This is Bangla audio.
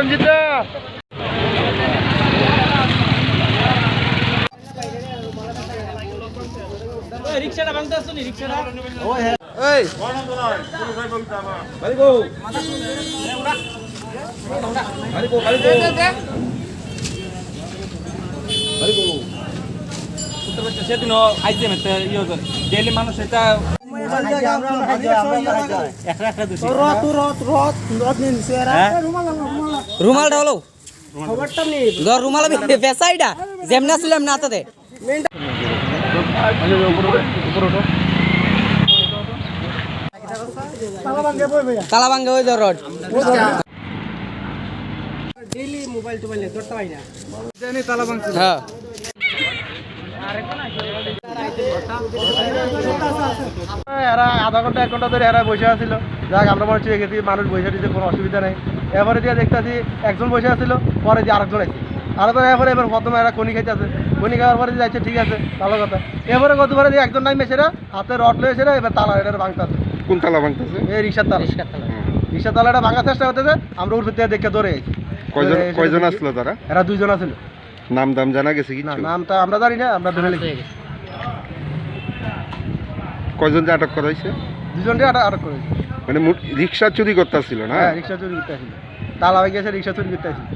রঞ্জিত রিক্সাটা ভাঙতে আসছো নি রিক্সাটা এই বাড়ি গো বাড়ি গো বাড়ি গো বাড়ি গো উত্তর প্রদেশ সেদিন আইছে মতে ইয়ে করে ডেইলি মানুষ এটা রুমাল ঢালো ধর রুমাল বেসাইডা যেমনা ছিল এমনা আতাতে তালা ভাঙ্গে ওই ধর রড ডেইলি মোবাইল টোবাইল ধরতে পাই না জানি তালা ভাঙছে হ্যাঁ এরা আধা ঘন্টা 1 ঘন্টা ধরে এরা বসে আছিল যাক আমরা মনে হচ্ছে গেছি মানুষ বসে দিতে কোনো অসুবিধা নেই এবারে দিয়ে দেখতেছি একজন বসে আছিল পরে দিয়ে আরেকজন আছে আরেকজন এবার প্রথমে এরা খনি খাইতে আছে খনি খাওয়ার পরে যাচ্ছে ঠিক আছে ভালো কথা এবারে কতবারে দিয়ে একজন নামে সেরা হাতে রড লয়ে সেরা এবার তালা এটা ভাঙতেছে কোন তালা ভাঙতেছে? এই রিক্সার তালাটা ভাঙার চেষ্টা করতেছে আমরা উঠে থেকে দেখে ধরে কয়জন আসলো তারা? এরা 2 জন আছিল নাম দাম জানা গেছে না কিছু? নামটা আমরা জানি না আমরা ধরে লিখি কয়জন যে আটক করা হয়েছে? 2 জনকে আটক করেছে মানে রিক্সা চুরি করতেছিল না? হ্যাঁ রিক্সা চুরি করতে আসছিল তালা ভাঙিয়েছে রিক্সা চুরি করতে আসছিল